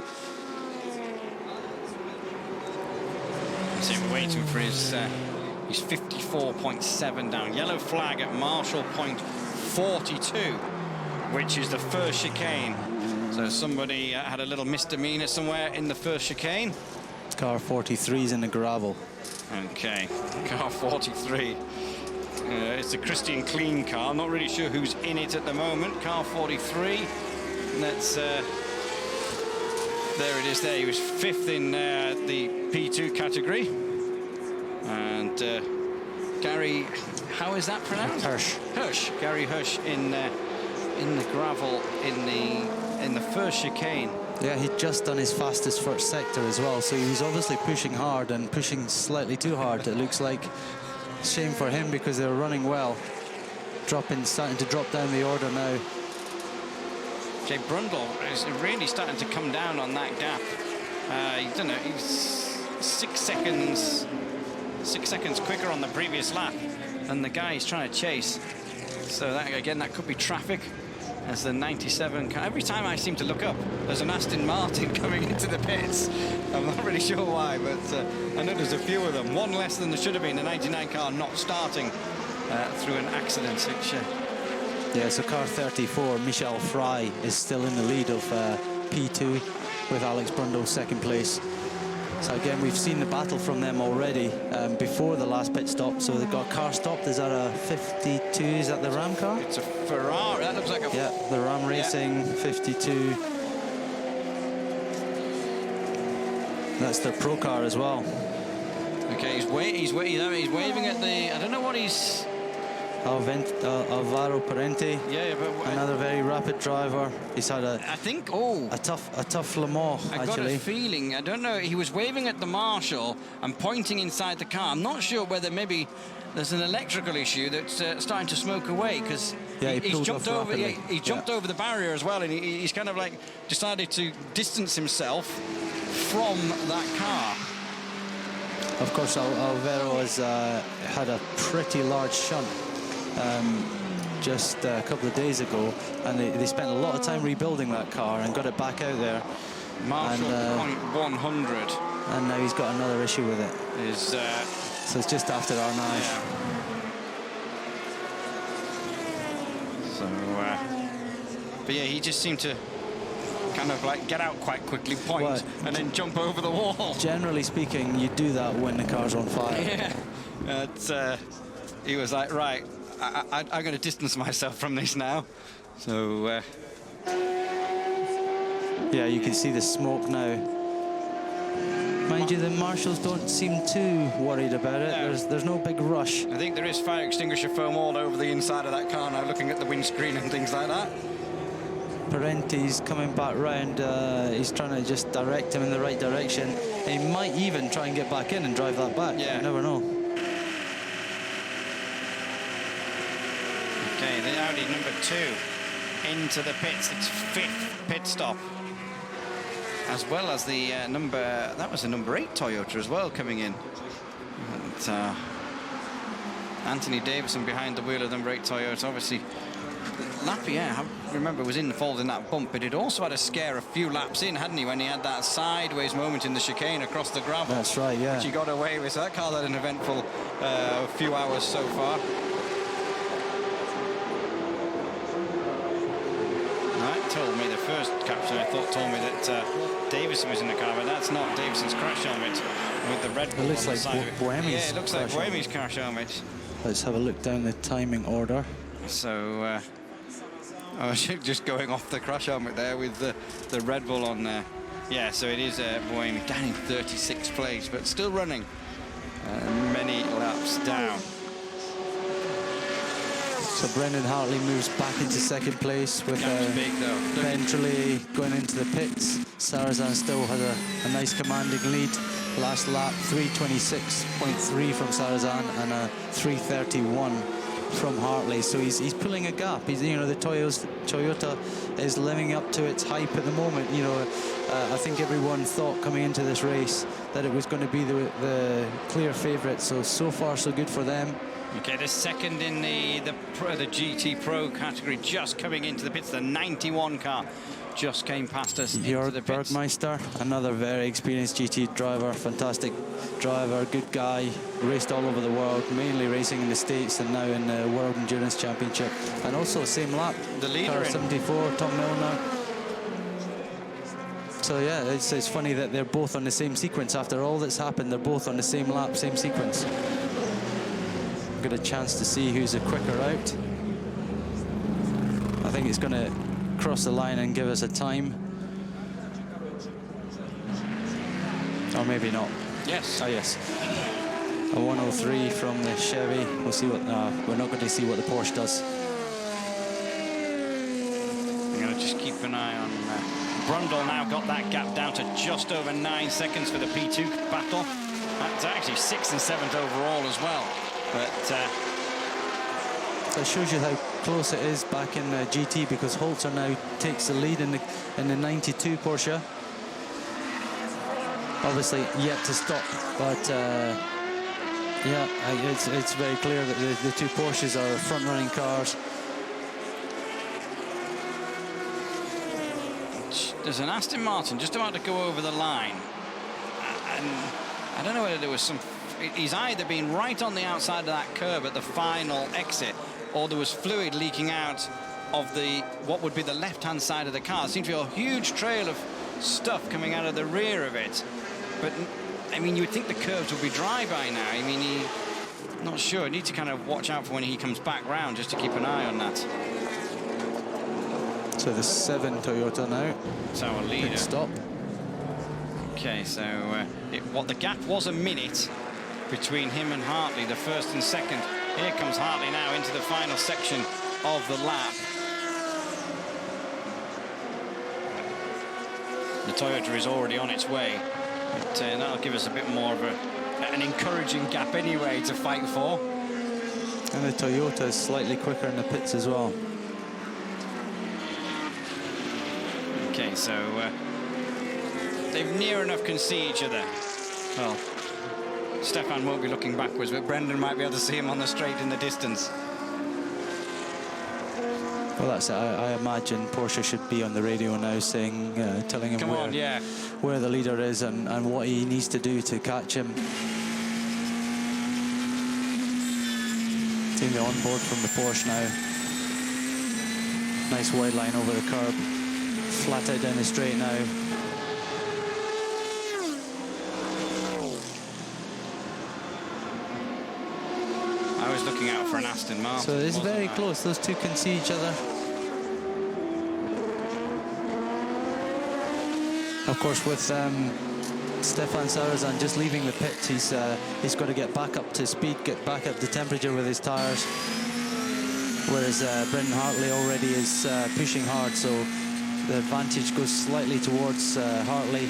So we're waiting for his 54.7 down. Yellow flag at Marshall point 42, which is the first chicane. So somebody had a little misdemeanor somewhere in the first chicane. Car 43's in the gravel. Okay, car 43. It's a Christian Clean car. I'm not really sure who's in it at the moment. Car 43. That's there it is there. He was 5th in the P2 category. And Gary, how is that pronounced? Hirsch. Gary Hirsch in the gravel in the first chicane. Yeah, he'd just done his fastest first sector as well, so he was obviously pushing hard and pushing slightly too hard, it looks like. Shame for him because they were running well. Starting to drop down the order now. Jay Brundle is really starting to come down on that gap. I don't know, he's 6 seconds quicker on the previous lap than the guy he's trying to chase. So that, again, that could be traffic. As the 97 car, every time I seem to look up, there's an Aston Martin coming into the pits. I'm not really sure why, but I know there's a few of them. One less than there should have been. The 99 car not starting through an accident. Yeah, so car 34, Michel Fry, is still in the lead of P2 with Alex Brundle second place. So again, we've seen the battle from them already before the last pit stop. So they've got a car stopped. Is that a 52? Is that the Ram car? It's a Ferrari. That looks like a... Yeah, the Ram Racing 52. That's their pro car as well. Okay, he's waving at the... I don't know what he's... Alvaro Parente, yeah, but another very rapid driver. He's had a tough Le Mans, I got a feeling, I don't know, he was waving at the marshal and pointing inside the car. I'm not sure whether maybe there's an electrical issue that's starting to smoke away, because he's jumped over. Yeah, he jumped over the barrier as well, and he's kind of like decided to distance himself from that car. Of course, Alvaro has had a pretty large shunt just a couple of days ago, and they spent a lot of time rebuilding that car and got it back out there. Marshall .100. And now he's got another issue with it. So it's just after Arnage. Yeah. So, but yeah, he just seemed to kind of like get out quite quickly, point, and then jump over the wall. Generally speaking, you do that when the car's on fire. Yeah. He was like, right, I'm going to distance myself from this now. So, yeah, you can see the smoke now. Mind you, the marshals don't seem too worried about it. No. There's no big rush. I think there is fire extinguisher foam all over the inside of that car now, looking at the windscreen and things like that. Parente's coming back round. He's trying to just direct him in the right direction. He might even try and get back in and drive that back. Yeah. You never know. Okay, the Audi number 2 into the pits. It's 5th pit stop. As well as the that was a number 8 Toyota as well coming in. And, Anthony Davison behind the wheel of number 8 Toyota. Obviously, Lapierre, I remember, was involved in that bump, but he'd also had a scare a few laps in, hadn't he, when he had that sideways moment in the chicane across the gravel. That's right, yeah. Which he got away with. So that car had an eventful few hours so far. Told me, the first caption I thought told me that Davison was in the car, but that's not Davison's crash helmet with the red bull. It looks like Buemi's. Yeah, it looks like Buemi's crash helmet. Let's have a look down the timing order. So, just going off the crash helmet there with the Red Bull on there. Yeah, so it is Buemi down in 36th place, but still running many laps down. So Brendan Hartley moves back into second place with Ben Trulli going into the pits. Sarrazin still has a nice commanding lead. Last lap, 3:26.3 from Sarrazin and a 3:31 from Hartley. So he's pulling a gap. The Toyota is living up to its hype at the moment. I think everyone thought coming into this race that it was going to be the clear favourite. So far so good for them. Okay, the second in the GT Pro category just coming into the pits. The 91 car just came past us into the pits. Bergmeister, another very experienced GT driver, fantastic driver, good guy, raced all over the world, mainly racing in the States and now in the World Endurance Championship. And also same lap, the leader car 74, Tom Milner. So yeah, it's funny that they're both on the same sequence. After all that's happened, they're both on the same lap, same sequence. Get a chance to see who's the quicker out. I think it's going to cross the line and give us a time. Or maybe not. Yes. Oh, yes. A 103 from the Chevy. We'll see what... we're not going to see what the Porsche does. I'm going to just keep an eye on... Brundle now got that gap down to just over 9 seconds for the P2 battle. That's actually 6th and 7th overall as well. But so it shows you how close it is back in GT, because Holzer now takes the lead in the 92 Porsche. Obviously yet to stop, but yeah, it's very clear that the two Porsches are front-running cars. There's an Aston Martin just about to go over the line, and I don't know whether there was some. He's either been right on the outside of that curb at the final exit, or there was fluid leaking out of what would be the left-hand side of the car. There seemed to be a huge trail of stuff coming out of the rear of it. But, I mean, you would think the curves would be dry by now. I mean, not sure. You need to kind of watch out for when he comes back round, just to keep an eye on that. So the 7 Toyota now. So our leader. Pit stop. Okay, so what the gap was a minute between him and Hartley, the first and second. Here comes Hartley now into the final section of the lap. The Toyota is already on its way, but that'll give us a bit more of an encouraging gap anyway to fight for. And the Toyota is slightly quicker in the pits as well. Okay, so they've near enough can see each other. Well, Stefan won't be looking backwards, but Brendan might be able to see him on the straight in the distance. Well, that's it. I imagine Porsche should be on the radio now, saying, telling him where the leader is and what he needs to do to catch him. Seeing the onboard from the Porsche now. Nice wide line over the curb. Flat out down the straight now. I was looking out for an Aston Martin. So it's very close. Those two can see each other. Of course, with Stefan Sarrazin just leaving the pit, he's got to get back up to speed, get back up to temperature with his tyres. Whereas Brendan Hartley already is pushing hard, so the advantage goes slightly towards Hartley.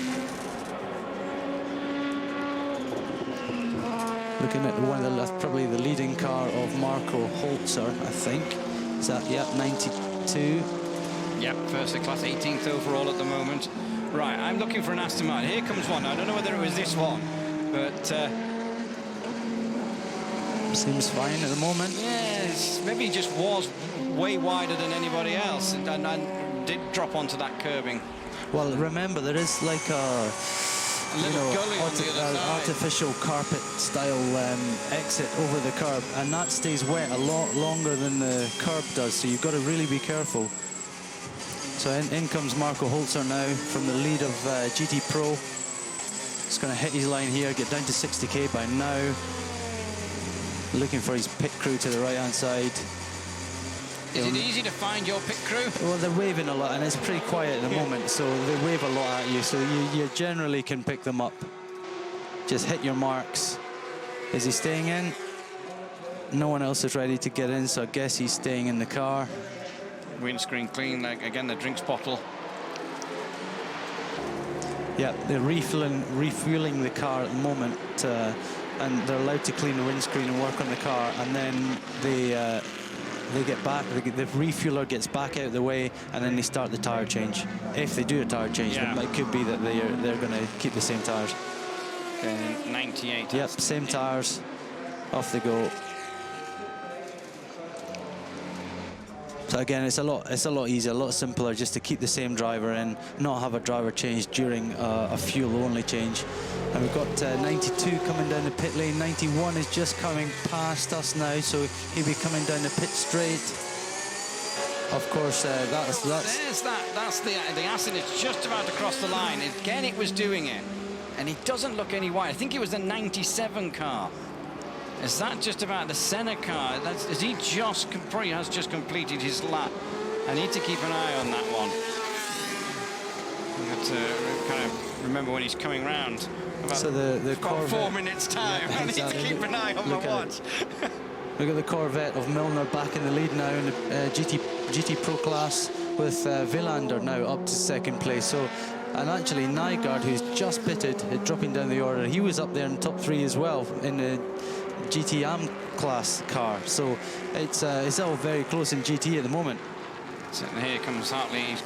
Looking at one of the probably the leading car of Marco Holzer, I think. Is that, yeah, 92? Yep, first in class, 18th overall at the moment. Right, I'm looking for an Aston Martin. Here comes one. I don't know whether it was this one, but seems fine at the moment. Yes, maybe he just was way wider than anybody else, and did drop onto that curbing. Well, remember, there is like a artificial carpet style exit over the curb, and that stays wet a lot longer than the curb does, so you've got to really be careful. So in comes Marco Holzer now from the lead of GT Pro. He's going to hit his line here, get down to 60k by now. Looking for his pit crew to the right-hand side. Is it easy to find your pit crew? Well, they're waving a lot, and it's pretty quiet at the moment, so they wave a lot at you, so you generally can pick them up. Just hit your marks. Is he staying in? No one else is ready to get in, so I guess he's staying in the car. Windscreen clean, like again, the drinks bottle. Yeah, they're refueling the car at the moment, and they're allowed to clean the windscreen and work on the car, and then they get back, the refueler gets back out of the way, and then they start the tyre change. If they do a tyre change, then it could be that they're going to keep the same tyres. 98. Yep, same tyres, off they go. So again, it's a lot easier, a lot simpler just to keep the same driver in, not have a driver change during a fuel-only change. And we've got 92 coming down the pit lane. 91 is just coming past us now, so he'll be coming down the pit straight. Of course, that's the Aston is just about to cross the line. Again, it was doing it, and he doesn't look any wide. I think it was the 97 car. Is that just about the Senna car? Is he probably has just completed his lap? I need to keep an eye on that one. I have to kind of remember when he's coming round. So the Corvette, 4 minutes time. Yeah, exactly. I need to keep an eye on my watch. Look at the Corvette of Milner back in the lead now in the GT Pro class, with Villander now up to second place. So, and actually Nygaard, who's just pitted, dropping down the order, he was up there in top 3 as well in the GT Am class car. So it's all very close in GT at the moment. So here comes Hartley. He's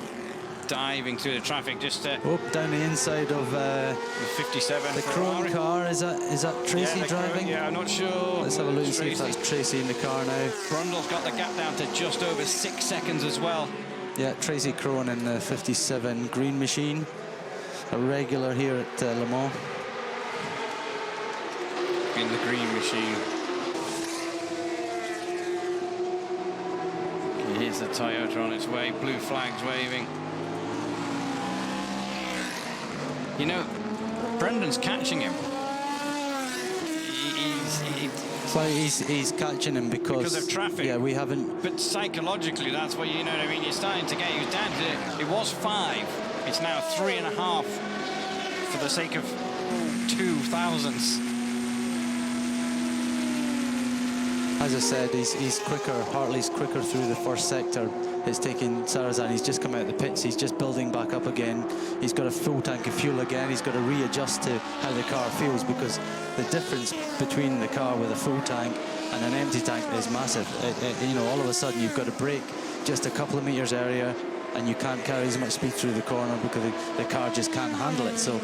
diving through the traffic, just down the inside of the 57. the Chrome car. Is that Tracy driving? Yeah, I'm not sure. Let's have a look and see if that's Tracy in the car now. Brundle's got the gap down to just over 6 seconds as well. Yeah, Tracy Crone in the 57 green machine, a regular here at Le Mans. In the green machine. Here's the Toyota on its way, blue flags waving. You know, Brendan's catching him. He's catching him because of traffic. Yeah, we haven't. But psychologically, that's what, you know what I mean. You're starting to get. He was down to. It was 5. It's now 3.5 for the sake of 2 thousandths. As I said, he's quicker. Hartley's quicker through the first sector. It's taking Sarrazin. He's just come out of the pits. He's just building back up again. He's got a full tank of fuel again. He's got to readjust to how the car feels, because the difference between the car with a full tank and an empty tank is massive. You know, all of a sudden you've got to brake just a couple of meters area, and you can't carry as much speed through the corner because the car just can't handle it. So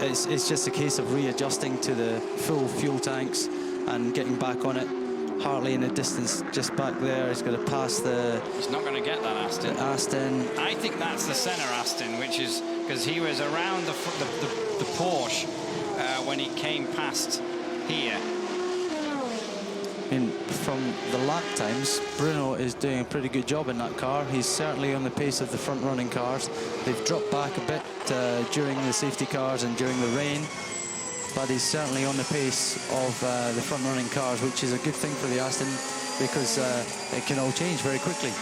it's just a case of readjusting to the full fuel tanks and getting back on it. Hartley in the distance just back there. He's got to pass the... He's not going to get that Aston. I think that's the Senna Aston, which is because he was around the Porsche when he came past here. And from the lap times, Bruno is doing a pretty good job in that car. He's certainly on the pace of the front-running cars. They've dropped back a bit during the safety cars and during the rain, but he's certainly on the pace of the front-running cars, which is a good thing for the Aston, because it can all change very quickly.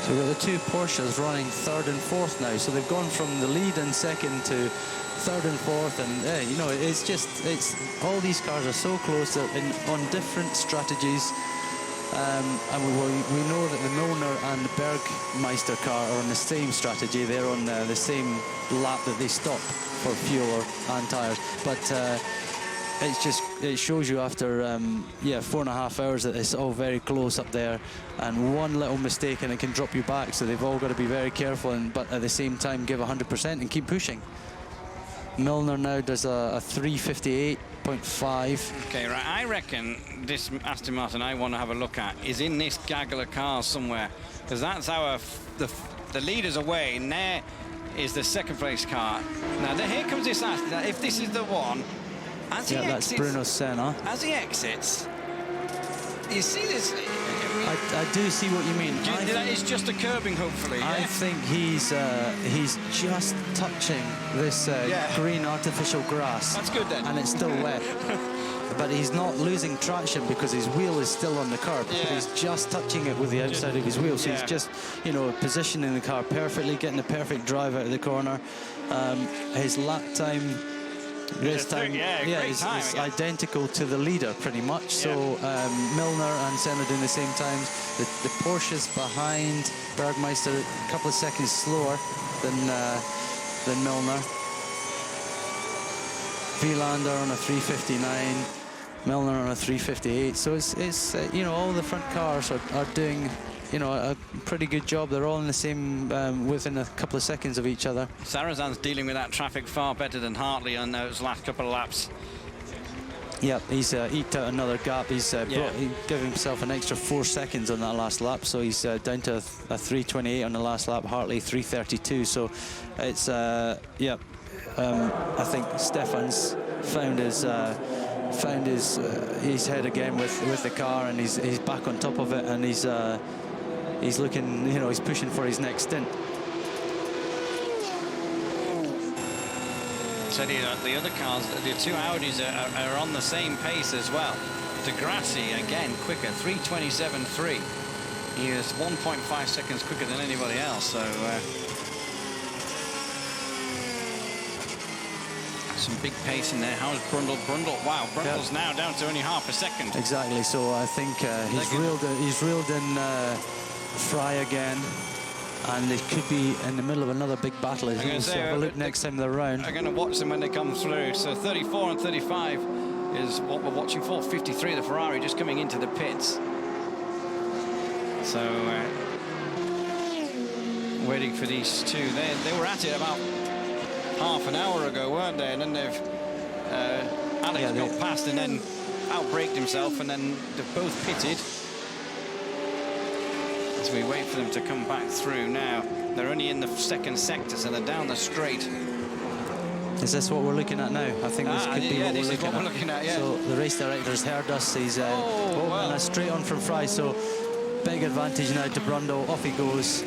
So we've got the two Porsches running third and fourth now. So they've gone from the lead and second to third and fourth, and you know, it's all these cars are so close. They're on different strategies, and we know that the Milner and the Bergmeister car are on the same strategy. They're on the same lap that they stop for fuel and tyres, but it shows you after 4.5 hours that it's all very close up there, and one little mistake and it can drop you back. So they've all got to be very careful, but at the same time give 100% and keep pushing. Milner now does a 358.5. Okay, right. I reckon this Aston Martin I want to have a look at is in this gaggle of cars somewhere, because that's our the leader's away, and there is the second place car. Now here comes this Aston. Now, if this is the one. That's Bruno Senna. As he exits, you see this? I do see what you mean. That is just a curbing, hopefully. I think he's just touching this green artificial grass. That's good then. And it's still wet. But he's not losing traction because his wheel is still on the curb. Yeah. But he's just touching it with the outside of his wheel. So he's just, you know, positioning the car perfectly, getting the perfect drive out of the corner. His lap time this time, it's identical to the leader pretty much. So Milner and Senna doing the same times. The Porsche's behind Bergmeister a couple of seconds slower than Milner. Vilander on a 359, Milner on a 358. So it's you know, all the front cars are doing, you know, a pretty good job. They're all in the same within a couple of seconds of each other. Sarrazan's dealing with that traffic far better than Hartley on those last couple of laps. Yep, he's eked out another gap. He gave himself an extra 4 seconds on that last lap, so he's down to a 328 on the last lap. Hartley 332. So it's I think Stefan's found his head again with the car, and he's back on top of it, and he's looking, you know, he's pushing for his next stint. So the other cars, the two Audis are on the same pace as well. De Grassi again quicker, 327.3. He is 1.5 seconds quicker than anybody else. So Some big pace in there. How's Brundle? Wow, Brundle's now down to only half a second. Exactly. So I think he's reeled in Fry again, and they could be in the middle of another big battle. We'll have a look next time they're round. I'm going to watch them when they come through. So 34 and 35 is what we're watching for. 53, the Ferrari just coming into the pits. So waiting for these two. They were at it about half an hour ago, weren't they? And then Alex got past and then outbraked himself, and then they've both pitted. As we wait for them to come back through now. They're only in the second sector, so they're down the straight. Is this what we're looking at now? I think this could be what we're looking at. Yeah. So the race director's heard us. He's and a straight on from Fry, so big advantage now to Brundle. Off he goes.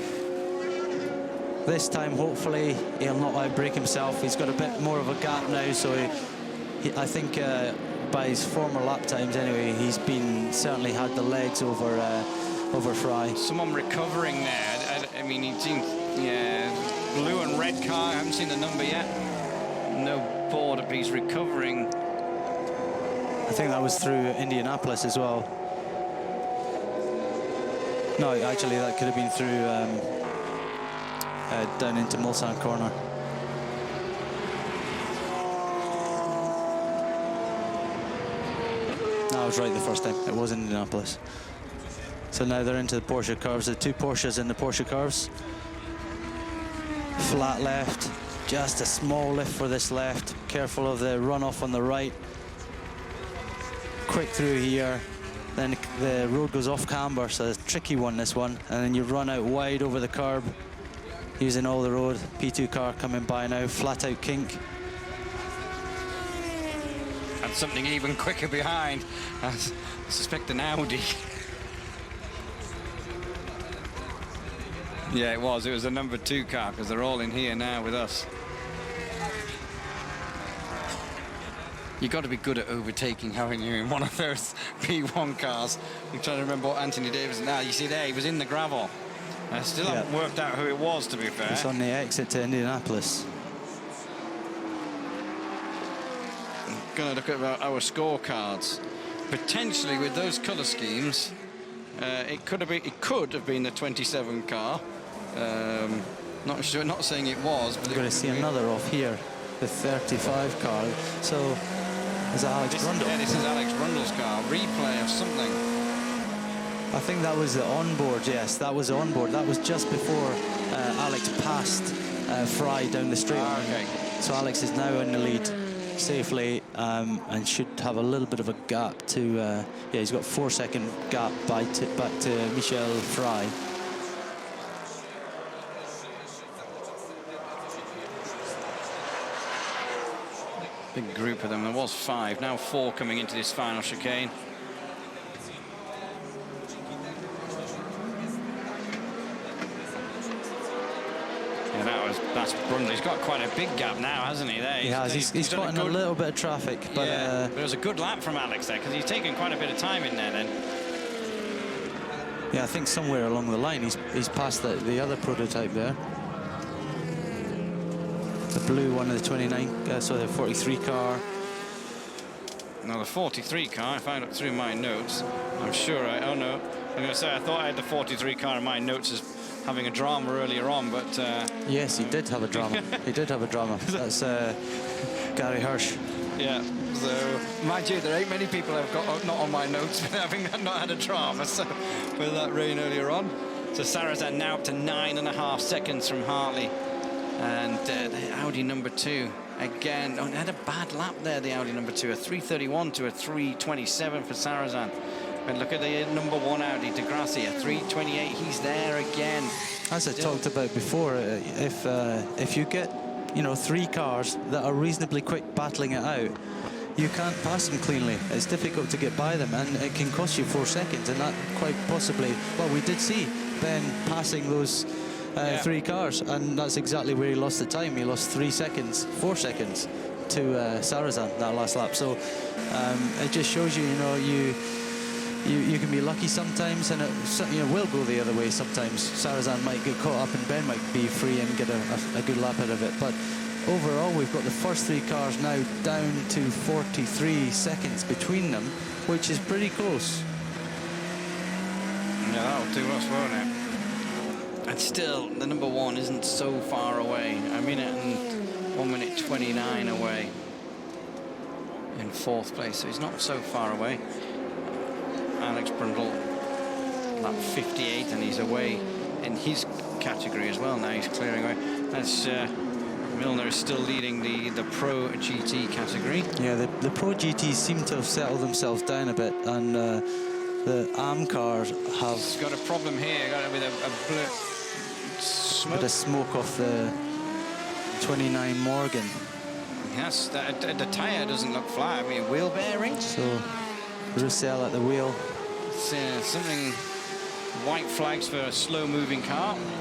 This time, hopefully, he'll not outbrake himself. He's got a bit more of a gap now, so I think by his former lap times anyway, he's certainly had the legs over Fry. Someone recovering there. I mean, he seems, blue and red car. I haven't seen the number yet. No board, but he's recovering. I think that was through Indianapolis as well. No, actually, that could have been through down into Mulsanne corner. No, I was right the first time. It was in Indianapolis. So now they're into the Porsche curves. The two Porsches in the Porsche curves. Flat left. Just a small lift for this left. Careful of the runoff on the right. Quick through here. Then the road goes off camber, so it's a tricky one, this one. And then you run out wide over the curb, using all the road. P2 car coming by now, flat out kink. And something even quicker behind. I suspect an Audi. Yeah, it was a number 2 car, because they're all in here now with us. You've got to be good at overtaking, haven't you, in one of those P1 cars. I'm trying to remember what Anthony Davis... Now, you see there, he was in the gravel. I still haven't worked out who it was, to be fair. It's on the exit to Indianapolis. I'm going to look at our scorecards. Potentially, with those colour schemes, it could have been the 27 car. Not sure, not saying it was, but... We're going to see another off here, the 35 car. So, is that Alex Brundle? Yeah, this is Alex Brundle's car. Replay of something. I think that was the onboard, yes, that was the onboard. That was just before Alex passed Fry down the straight line. Okay. So Alex is now in the lead safely and should have a little bit of a gap to... yeah, he's got 4-second gap back to Michel Fry. Big group of them. There was 5, now 4 coming into this final chicane. That's Brundle. He's got quite a big gap now, hasn't he? There, he has. He's got in a little bit of traffic, but but it was a good lap from Alex there, because he's taken quite a bit of time in there then. Yeah, I think somewhere along the line he's passed the other prototype there. The blue one of the 29, so the 43 car. Now the 43 car, if I look through my notes, I'm sure oh no, I'm going to say I thought I had the 43 car in my notes as having a drama earlier on, but... Yes, he did have a drama. He did have a drama. That's Gary Hirsch. Yeah, so, mind you, there ain't many people I've got not on my notes having not had a drama, so, with that rain earlier on. So Sarrazin now up to 9.5 seconds from Hartley. And the Audi number 2, again, they had a bad lap there, the Audi number 2, a 3:31 to a 3:27 for Sarrazin. But look at the number 1 Audi, De Grassi, a 3:28. He's there again. As I talked about before, if you get, 3 cars that are reasonably quick battling it out, you can't pass them cleanly. It's difficult to get by them, and it can cost you 4 seconds. And that quite possibly, well, we did see Ben passing those 3 cars, and that's exactly where he lost the time. He lost 4 seconds to Sarrazin that last lap. So it just shows you, you can be lucky sometimes, and it will go the other way sometimes. Sarrazin might get caught up and Ben might be free and get a good lap out of it. But overall, we've got the first 3 cars now down to 43 seconds between them, which is pretty close. Yeah, that'll do us, won't it? And still, the number 1 isn't so far away. A minute and 1 minute 29 away in 4th place, so he's not so far away. Alex Brundle, about 58, and he's away in his category as well. Now he's clearing away. That's Milner is still leading the Pro GT category. Yeah, the Pro GTs seem to have settled themselves down a bit, and the AM cars have... He's got a problem here, got it with a blue smoke. Bit of smoke off the 29 Morgan. Yes, the tyre doesn't look flat. I mean, wheel bearing. So, Roussel at the wheel. It's something, white flags for a slow-moving car.